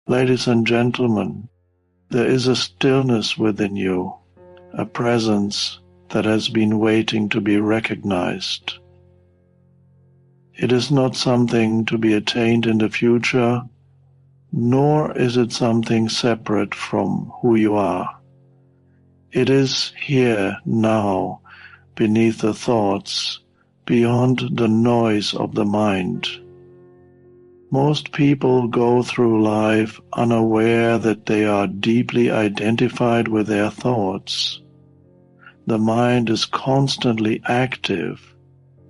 Ladies and gentlemen, there is a stillness within you, a presence that has been waiting to be recognized. It is not something to be attained in the future, nor is it something separate from who you are. It is here, now, beneath the thoughts, beyond the noise of the mind. Most people go through life unaware that they are deeply identified with their thoughts. The mind is constantly active,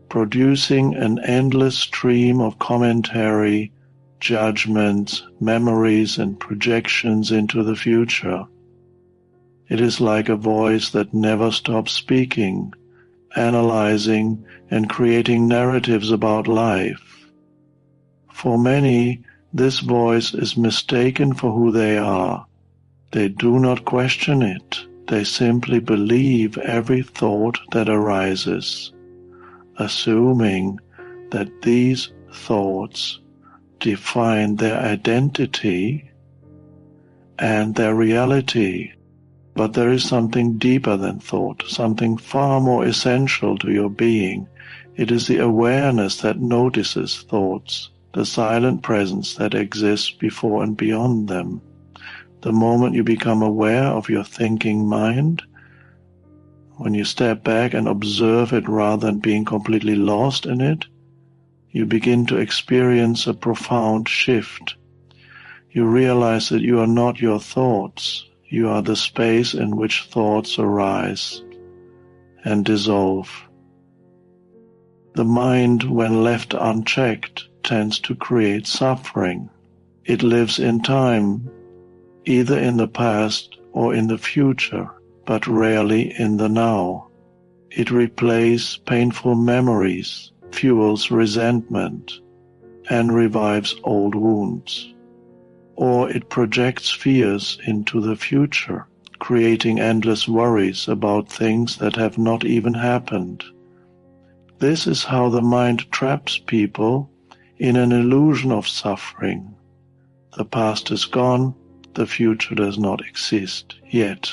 producing an endless stream of commentary, judgments, memories, and projections into the future. It is like a voice that never stops speaking, analyzing, and creating narratives about life. For many, this voice is mistaken for who they are. They do not question it. They simply believe every thought that arises, assuming that these thoughts define their identity and their reality. But there is something deeper than thought, something far more essential to your being. It is the awareness that notices thoughts, the silent presence that exists before and beyond them. The moment you become aware of your thinking mind, when you step back and observe it rather than being completely lost in it, you begin to experience a profound shift. You realize that you are not your thoughts. You are the space in which thoughts arise and dissolve. The mind, when left unchecked, tends to create suffering. It lives in time, either in the past or in the future, but rarely in the now. It replays painful memories, fuels resentment, and revives old wounds. Or it projects fears into the future, creating endless worries about things that have not even happened. This is how the mind traps people in an illusion of suffering. The past is gone, the future does not exist yet.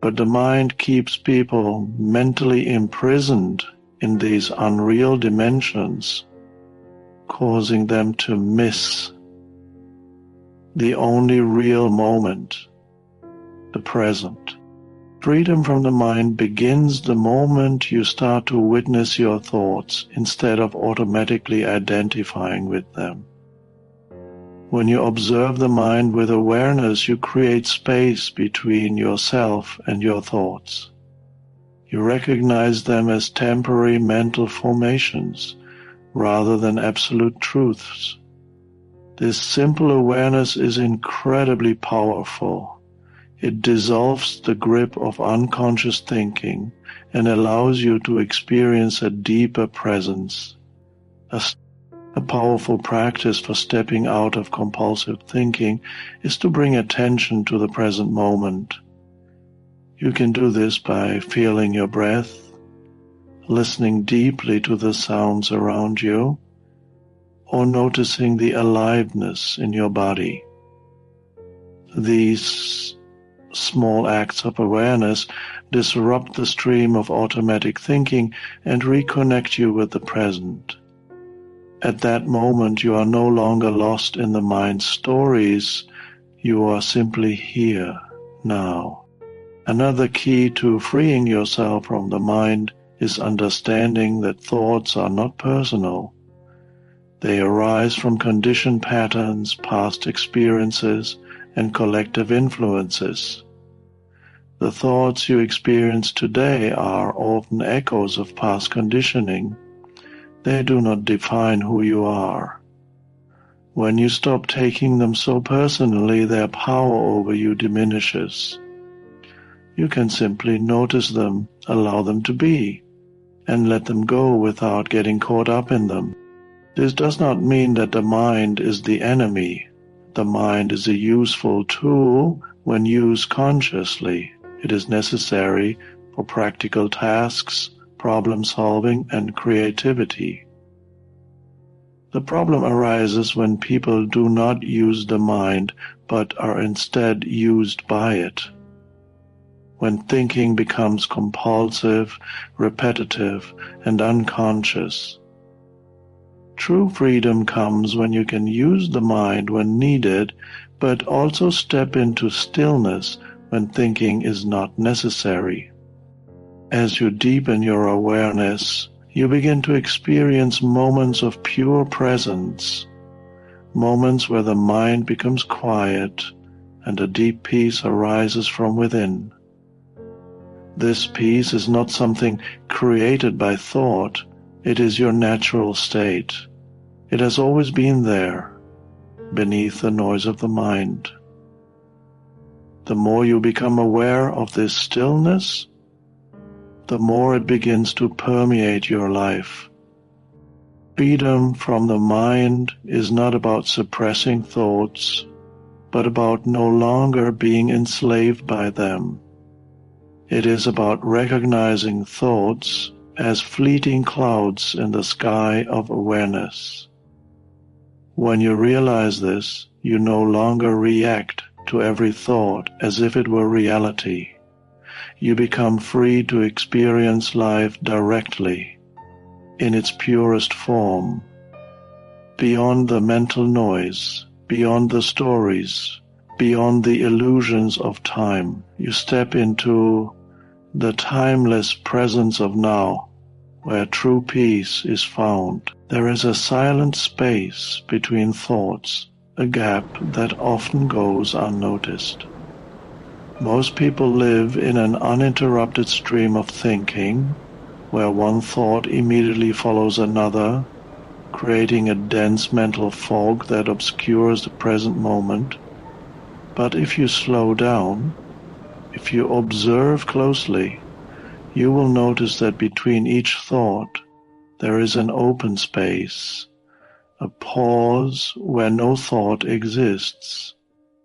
But the mind keeps people mentally imprisoned in these unreal dimensions, causing them to miss the only real moment, the present. Freedom from the mind begins the moment you start to witness your thoughts instead of automatically identifying with them. When you observe the mind with awareness, you create space between yourself and your thoughts. You recognize them as temporary mental formations rather than absolute truths. This simple awareness is incredibly powerful. It dissolves the grip of unconscious thinking and allows you to experience a deeper presence. A powerful practice for stepping out of compulsive thinking is to bring attention to the present moment. You can do this by feeling your breath, listening deeply to the sounds around you, or noticing the aliveness in your body. These small acts of awareness disrupt the stream of automatic thinking and reconnect you with the present. At that moment, you are no longer lost in the mind's stories. You are simply here, now. Another key to freeing yourself from the mind is understanding that thoughts are not personal. They arise from conditioned patterns, past experiences, and collective influences. The thoughts you experience today are often echoes of past conditioning. They do not define who you are. When you stop taking them so personally, their power over you diminishes. You can simply notice them, allow them to be, and let them go without getting caught up in them. This does not mean that the mind is the enemy. The mind is a useful tool when used consciously. It is necessary for practical tasks, problem solving, and creativity. The problem arises when people do not use the mind, but are instead used by it. When thinking becomes compulsive, repetitive, and unconscious. True freedom comes when you can use the mind when needed, but also step into stillness when thinking is not necessary. As you deepen your awareness, you begin to experience moments of pure presence, moments where the mind becomes quiet and a deep peace arises from within. This peace is not something created by thought, it is your natural state. It has always been there, beneath the noise of the mind. The more you become aware of this stillness, the more it begins to permeate your life. Freedom from the mind is not about suppressing thoughts, but about no longer being enslaved by them. It is about recognizing thoughts as fleeting clouds in the sky of awareness. When you realize this, you no longer react to every thought as if it were reality. You become free to experience life directly, in its purest form, beyond the mental noise, beyond the stories, beyond the illusions of time. You step into the timeless presence of now, where true peace is found. There is a silent space between thoughts, a gap that often goes unnoticed. Most people live in an uninterrupted stream of thinking, where one thought immediately follows another, creating a dense mental fog that obscures the present moment. But if you slow down, if you observe closely, you will notice that between each thought there is an open space, a pause where no thought exists.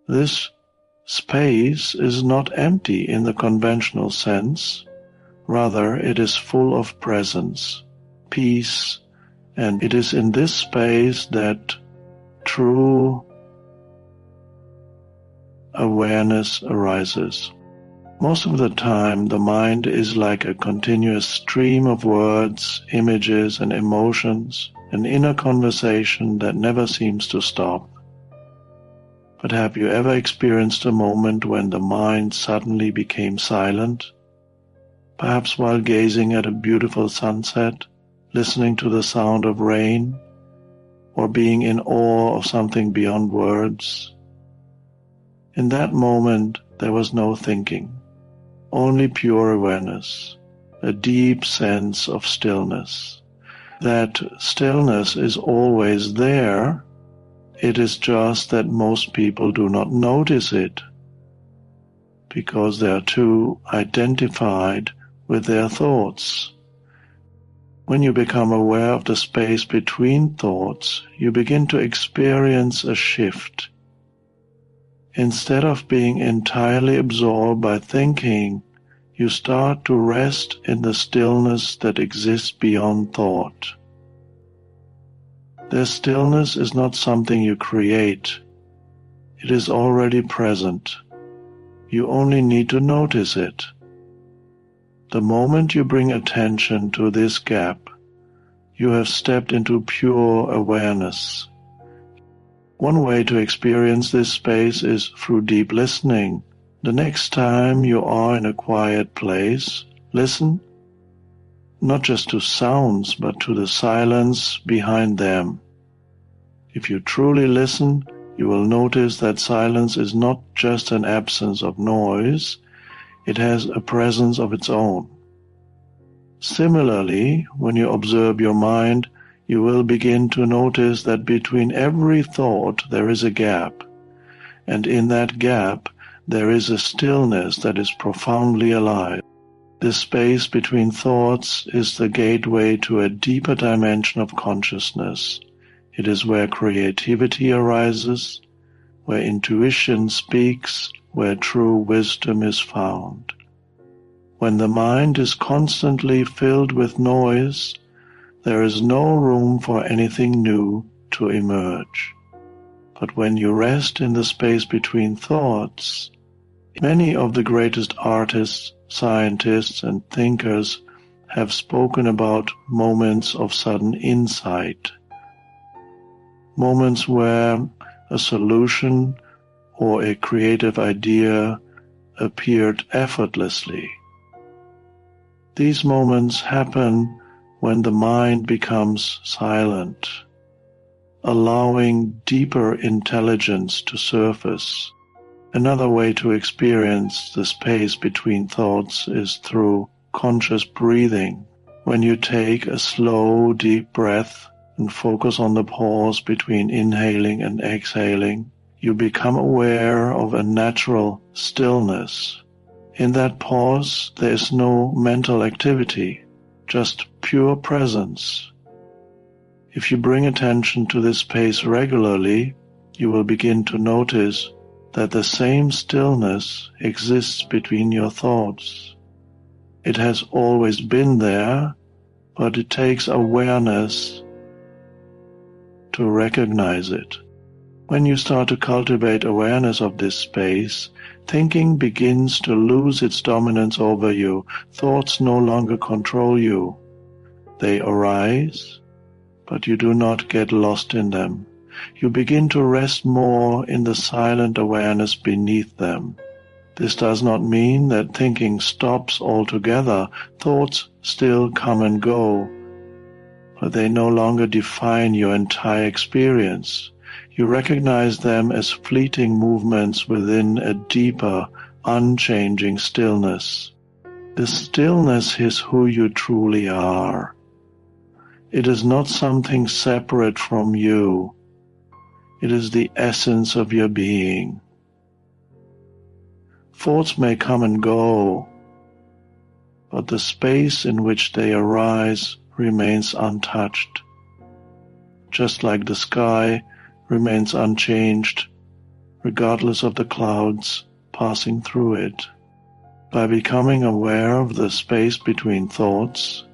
This space is not empty in the conventional sense, rather it is full of presence, peace, and it is in this space that true awareness arises. Most of the time, the mind is like a continuous stream of words, images, and emotions, an inner conversation that never seems to stop. But have you ever experienced a moment when the mind suddenly became silent? Perhaps while gazing at a beautiful sunset, listening to the sound of rain, or being in awe of something beyond words. In that moment, there was no thinking, only pure awareness, a deep sense of stillness. That stillness is always there. It is just that most people do not notice it, because they are too identified with their thoughts. When you become aware of the space between thoughts, you begin to experience a shift. Instead of being entirely absorbed by thinking, you start to rest in the stillness that exists beyond thought. This stillness is not something you create. It is already present. You only need to notice it. The moment you bring attention to this gap, you have stepped into pure awareness. One way to experience this space is through deep listening. The next time you are in a quiet place, listen, not just to sounds, but to the silence behind them. If you truly listen, you will notice that silence is not just an absence of noise, it has a presence of its own. Similarly, when you observe your mind, you will begin to notice that between every thought there is a gap, and in that gap there is a stillness that is profoundly alive. This space between thoughts is the gateway to a deeper dimension of consciousness. It is where creativity arises, where intuition speaks, where true wisdom is found. When the mind is constantly filled with noise, there is no room for anything new, to emerge. But when you rest in the space between thoughts, many of the greatest artists, scientists, and thinkers have spoken about moments of sudden insight, moments where a solution or a creative idea appeared effortlessly. These moments happen when the mind becomes silent, allowing deeper intelligence to surface. Another way to experience the space between thoughts is through conscious breathing. When you take a slow, deep breath and focus on the pause between inhaling and exhaling, you become aware of a natural stillness. In that pause, there is no mental activity, just pure presence. If you bring attention to this space regularly, you will begin to notice that the same stillness exists between your thoughts. It has always been there, but it takes awareness to recognize it. When you start to cultivate awareness of this space, thinking begins to lose its dominance over you. Thoughts no longer control you. They arise, but you do not get lost in them. You begin to rest more in the silent awareness beneath them. This does not mean that thinking stops altogether. Thoughts still come and go, but they no longer define your entire experience. You recognize them as fleeting movements within a deeper, unchanging stillness. The stillness is who you truly are. It is not something separate from you. It is the essence of your being. Thoughts may come and go, but the space in which they arise remains untouched. Just like the sky remains unchanged, regardless of the clouds passing through it. By becoming aware of the space between thoughts,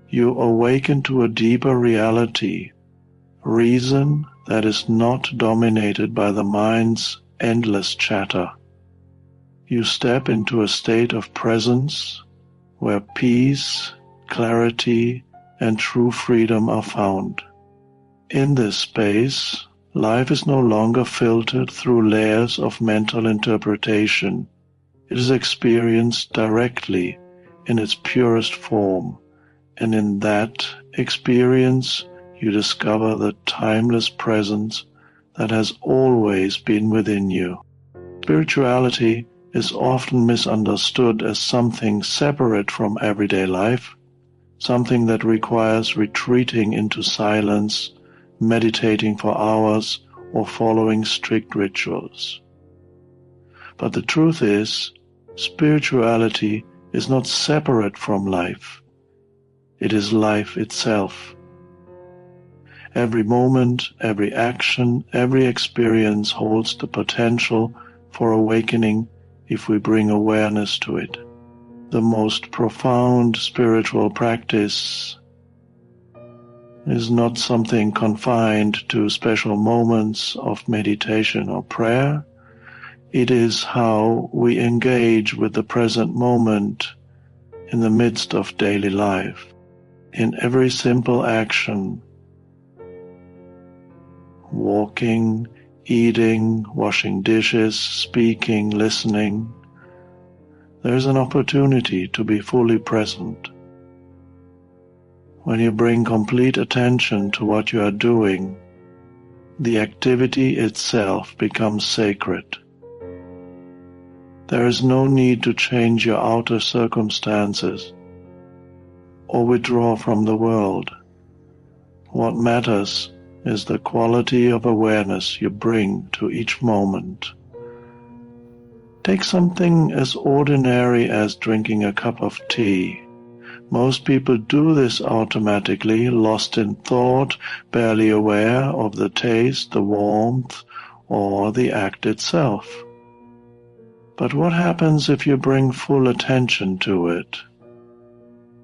you awaken to a deeper reality, reason that is not dominated by the mind's endless chatter. You step into a state of presence where peace, clarity, and true freedom are found. In this space, life is no longer filtered through layers of mental interpretation. It is experienced directly in its purest form, and in that experience you discover the timeless presence that has always been within you. Spirituality is often misunderstood as something separate from everyday life, something that requires retreating into silence, meditating for hours, or following strict rituals. But the truth is, spirituality is not separate from life. It is life itself. Every moment, every action, every experience holds the potential for awakening if we bring awareness to it. The most profound spiritual practice is not something confined to special moments of meditation or prayer. It is how we engage with the present moment in the midst of daily life. In every simple action, walking, eating, washing dishes, speaking, listening, there is an opportunity to be fully present. When you bring complete attention to what you are doing, the activity itself becomes sacred. There is no need to change your outer circumstances or withdraw from the world. What matters is the quality of awareness you bring to each moment. Take something as ordinary as drinking a cup of tea. Most people do this automatically, lost in thought, barely aware of the taste, the warmth, or the act itself. But what happens if you bring full attention to it?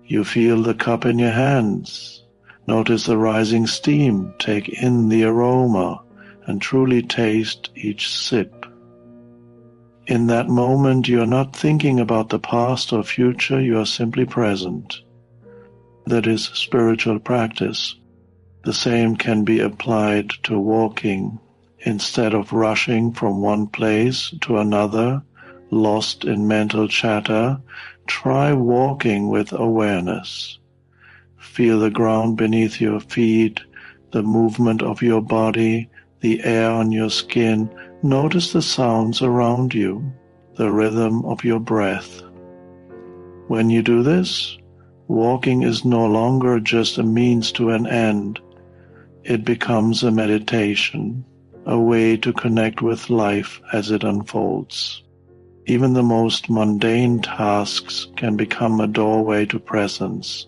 You feel the cup in your hands, Notice the rising steam, take in the aroma, and truly taste each sip. In that moment, you are not thinking about the past or future, you are simply present. That is spiritual practice. The same can be applied to walking. Instead of rushing from one place to another, lost in mental chatter, try walking with awareness. Feel the ground beneath your feet, the movement of your body, the air on your skin. Notice the sounds around you, the rhythm of your breath. When you do this, walking is no longer just a means to an end. It becomes a meditation, a way to connect with life as it unfolds. Even the most mundane tasks can become a doorway to presence.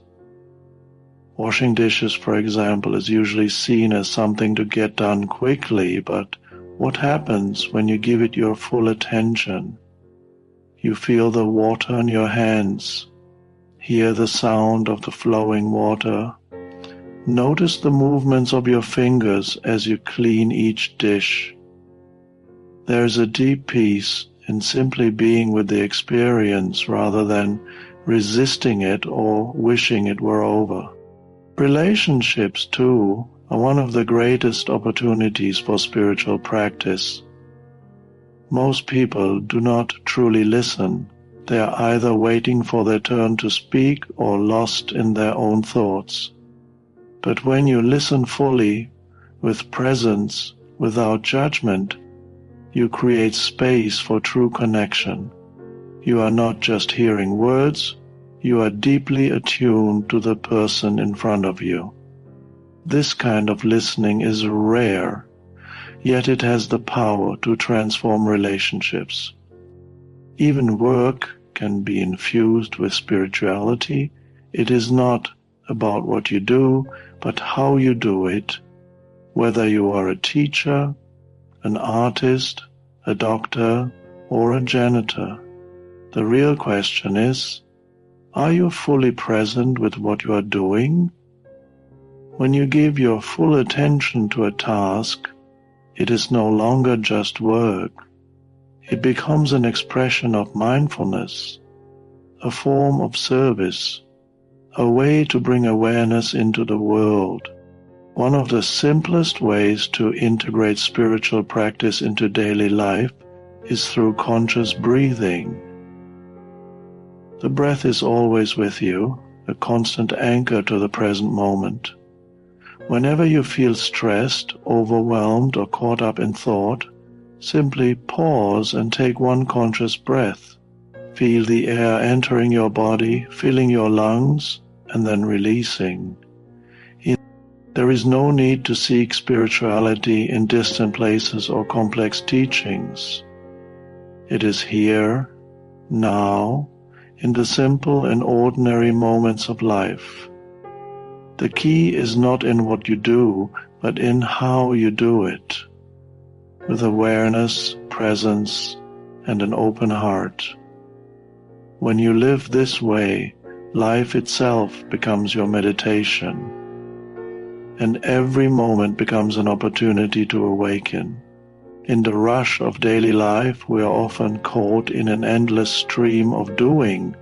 Washing dishes, for example, is usually seen as something to get done quickly, but what happens when you give it your full attention? You feel the water on your hands, hear the sound of the flowing water. Notice the movements of your fingers as you clean each dish. There is a deep peace in simply being with the experience rather than resisting it or wishing it were over. Relationships, too, are one of the greatest opportunities for spiritual practice. Most people do not truly listen. They are either waiting for their turn to speak or lost in their own thoughts. But when you listen fully, with presence, without judgment, you create space for true connection. You are not just hearing words, you are deeply attuned to the person in front of you. This kind of listening is rare, yet it has the power to transform relationships. Even work can be infused with spirituality. It is not about what you do, but how you do it, whether you are a teacher, an artist, a doctor, or a janitor. The real question is, are you fully present with what you are doing? When you give your full attention to a task, it is no longer just work. It becomes an expression of mindfulness, a form of service, a way to bring awareness into the world. One of the simplest ways to integrate spiritual practice into daily life is through conscious breathing. The breath is always with you, a constant anchor to the present moment. Whenever you feel stressed, overwhelmed, or caught up in thought, simply pause and take one conscious breath. Feel the air entering your body, filling your lungs, and then releasing. There is no need to seek spirituality in distant places or complex teachings. It is here, now, in the simple and ordinary moments of life. The key is not in what you do, but in how you do it, with awareness, presence, and an open heart. When you live this way, life itself becomes your meditation, and every moment becomes an opportunity to awaken. In the rush of daily life, we are often caught in an endless stream of doing,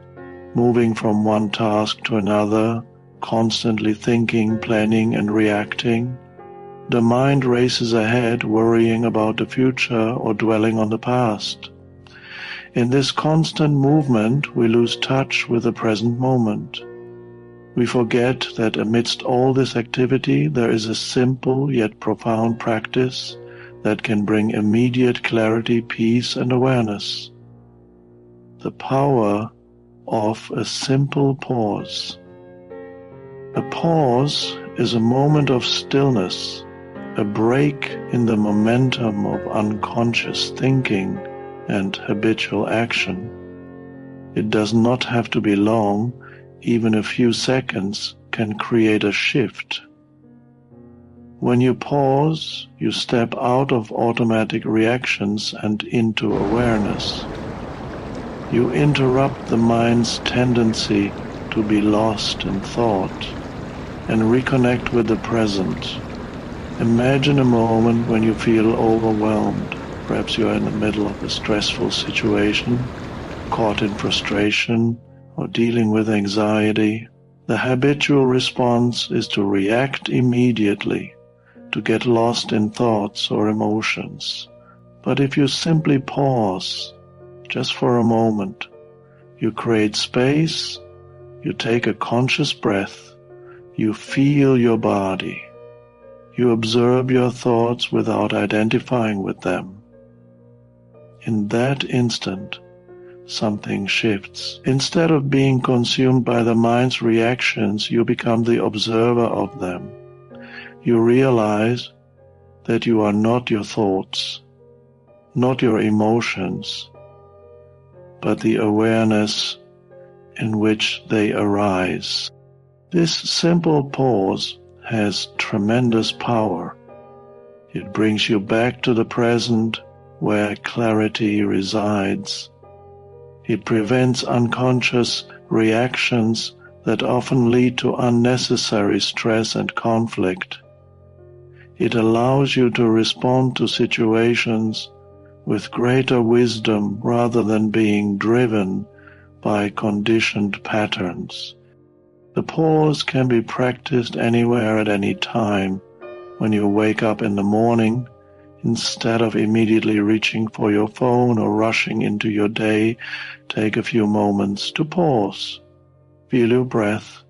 moving from one task to another, constantly thinking, planning, and reacting. The mind races ahead, worrying about the future or dwelling on the past. In this constant movement, we lose touch with the present moment. We forget that amidst all this activity, there is a simple yet profound practice that can bring immediate clarity, peace, and awareness. The power of a simple pause. A pause is a moment of stillness, a break in the momentum of unconscious thinking and habitual action. It does not have to be long. Even a few seconds can create a shift. When you pause, you step out of automatic reactions and into awareness. You interrupt the mind's tendency to be lost in thought. and reconnect with the present. Imagine a moment when you feel overwhelmed. Perhaps you are in the middle of a stressful situation, caught in frustration, or dealing with anxiety. The habitual response is to react immediately, to get lost in thoughts or emotions. But if you simply pause, just for a moment, you create space, you take a conscious breath, you feel your body, you observe your thoughts without identifying with them. In that instant, something shifts. Instead of being consumed by the mind's reactions, you become the observer of them. You realize that you are not your thoughts, not your emotions, but the awareness in which they arise. This simple pause has tremendous power. It brings you back to the present where clarity resides. It prevents unconscious reactions that often lead to unnecessary stress and conflict. It allows you to respond to situations with greater wisdom rather than being driven by conditioned patterns. The pause can be practiced anywhere at any time. When you wake up in the morning, instead of immediately reaching for your phone or rushing into your day, take a few moments to pause. Feel your breath,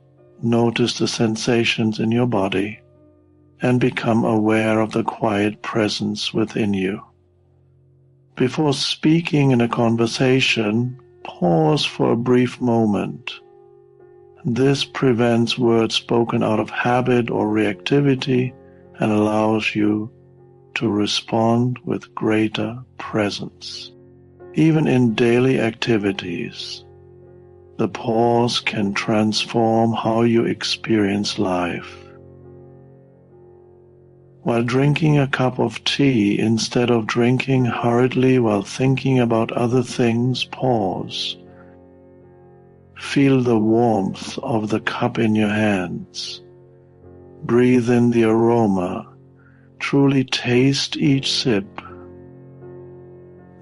notice the sensations in your body, and become aware of the quiet presence within you. Before speaking in a conversation, pause for a brief moment. This prevents words spoken out of habit or reactivity and allows you to respond with greater presence. Even in daily activities, the pause can transform how you experience life. While drinking a cup of tea, instead of drinking hurriedly while thinking about other things, pause. Feel the warmth of the cup in your hands. Breathe in the aroma. Truly taste each sip.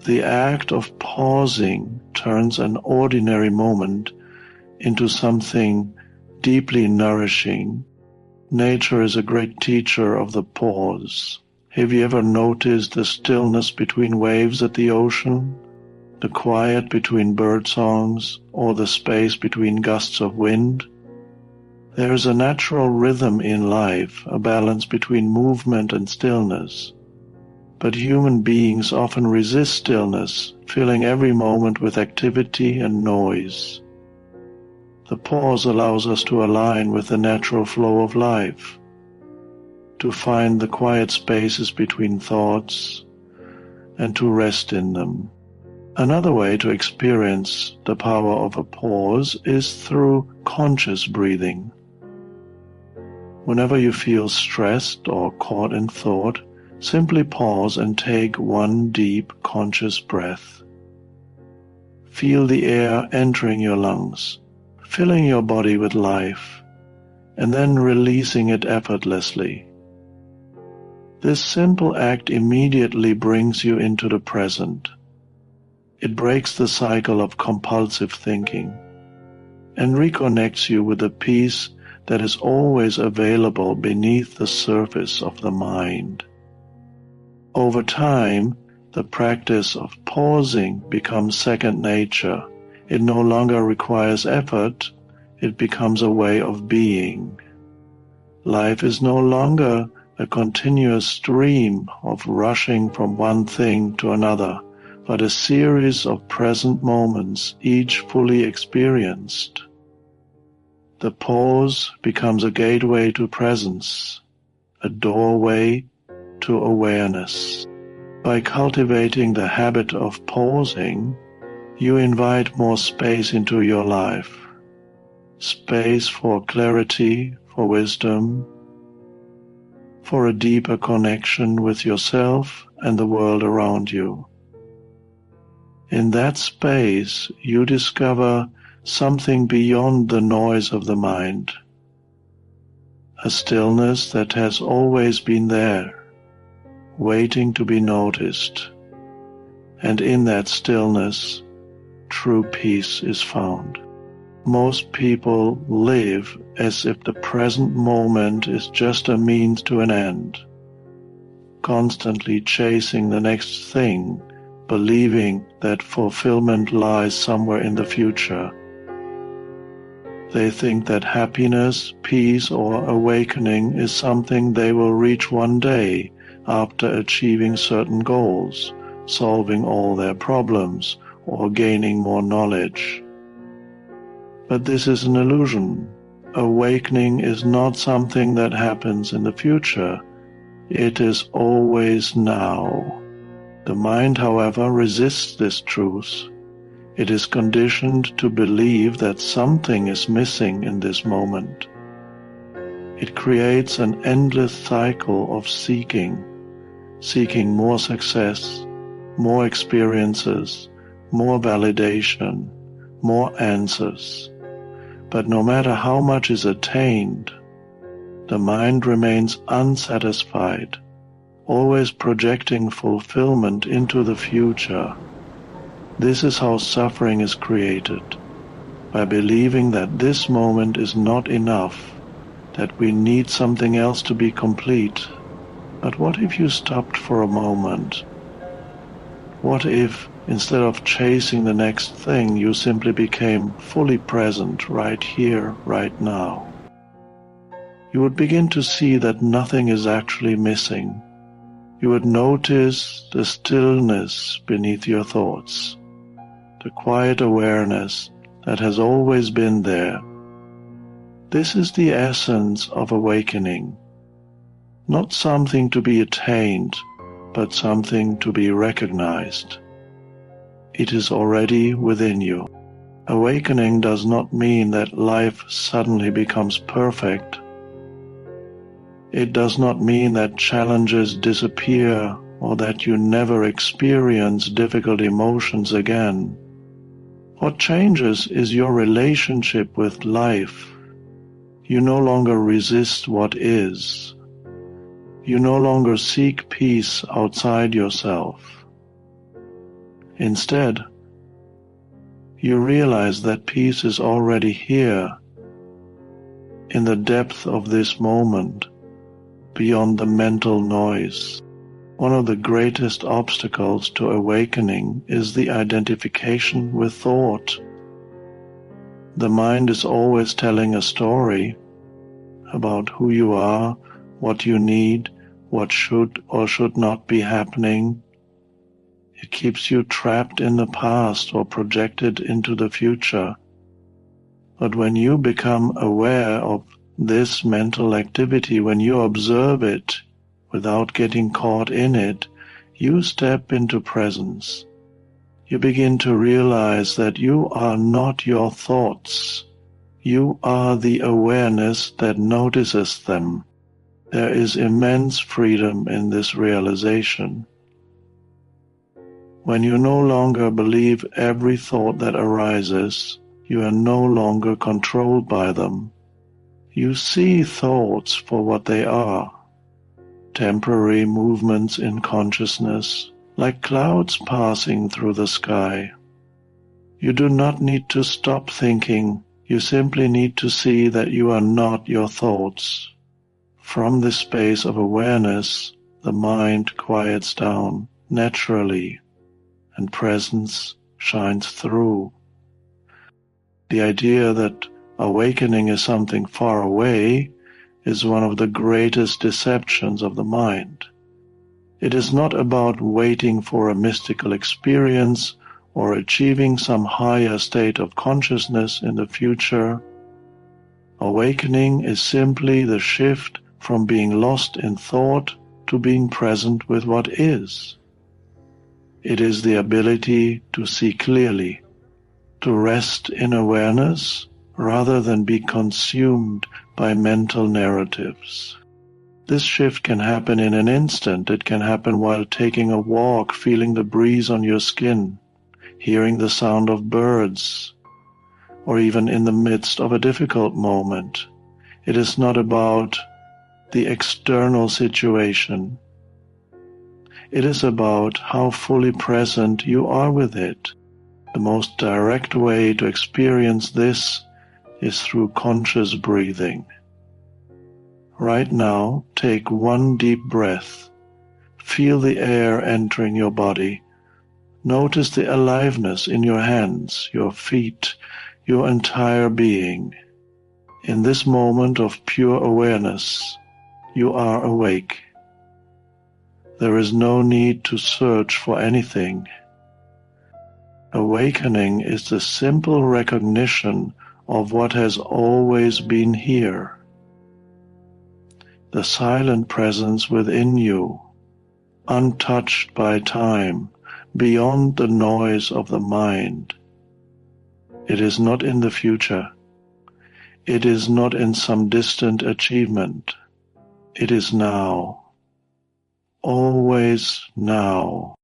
The act of pausing turns an ordinary moment into something deeply nourishing. Nature is a great teacher of the pause. Have you ever noticed the stillness between waves at the ocean, the quiet between bird songs, or the space between gusts of wind? There is a natural rhythm in life, a balance between movement and stillness. But human beings often resist stillness, filling every moment with activity and noise. The pause allows us to align with the natural flow of life, to find the quiet spaces between thoughts, and to rest in them. Another way to experience the power of a pause is through conscious breathing. Whenever you feel stressed or caught in thought, simply pause and take one deep, conscious breath. Feel the air entering your lungs, filling your body with life, and then releasing it effortlessly. This simple act immediately brings you into the present. It breaks the cycle of compulsive thinking and reconnects you with the peace that is always available beneath the surface of the mind. Over time, the practice of pausing becomes second nature. It no longer requires effort, it becomes a way of being. Life is no longer a continuous stream of rushing from one thing to another, but a series of present moments, each fully experienced. The pause becomes a gateway to presence, a doorway to awareness. By cultivating the habit of pausing, you invite more space into your life. Space for clarity, for wisdom, for a deeper connection with yourself and the world around you. In that space, you discover something beyond the noise of the mind. a stillness that has always been there, waiting to be noticed. And in that stillness, true peace is found. Most people live as if the present moment is just a means to an end, constantly chasing the next thing, believing that fulfillment lies somewhere in the future. They think that happiness, peace, or awakening is something they will reach one day after achieving certain goals, solving all their problems, or gaining more knowledge. But this is an illusion. Awakening is not something that happens in the future. It is always now. The mind, however, resists this truth. It is conditioned to believe that something is missing in this moment. It creates an endless cycle of seeking more success, more experiences, more validation, more answers. But no matter how much is attained, the mind remains unsatisfied, always projecting fulfillment into the future. This is how suffering is created, by believing that this moment is not enough, that we need something else to be complete. But what if you stopped for a moment? What if, instead of chasing the next thing, you simply became fully present right here, right now? You would begin to see that nothing is actually missing. You would notice the stillness beneath your thoughts, the quiet awareness that has always been there. This is the essence of awakening. Not something to be attained, but something to be recognized. It is already within you. Awakening does not mean that life suddenly becomes perfect. It does not mean that challenges disappear or that you never experience difficult emotions again. What changes is your relationship with life. You no longer resist what is. You no longer seek peace outside yourself. Instead, you realize that peace is already here, in the depth of this moment, beyond the mental noise. One of the greatest obstacles to awakening is the identification with thought. The mind is always telling a story about who you are, what you need, what should or should not be happening. It keeps you trapped in the past or projected into the future. But when you become aware of this mental activity, when you observe it without getting caught in it, you step into presence. You begin to realize that you are not your thoughts. You are the awareness that notices them. There is immense freedom in this realization. When you no longer believe every thought that arises, you are no longer controlled by them. You see thoughts for what they are, temporary movements in consciousness, like clouds passing through the sky. You do not need to stop thinking, you simply need to see that you are not your thoughts. From this space of awareness, the mind quiets down naturally, and presence shines through. The idea that awakening is something far away is one of the greatest deceptions of the mind. It is not about waiting for a mystical experience or achieving some higher state of consciousness in the future. Awakening is simply the shift from being lost in thought to being present with what is. It is the ability to see clearly, to rest in awareness rather than be consumed by mental narratives. This shift can happen in an instant. It can happen while taking a walk, feeling the breeze on your skin, hearing the sound of birds, or even in the midst of a difficult moment. It is not about the external situation. It is about how fully present you are with it. The most direct way to experience this is through conscious breathing. Right now, take one deep breath. Feel the air entering your body. Notice the aliveness in your hands, your feet, your entire being. In this moment of pure awareness, you are awake. There is no need to search for anything. Awakening is the simple recognition of what has always been here. The silent presence within you, untouched by time, beyond the noise of the mind. It is not in the future. It is not in some distant achievement. It is now. Always now.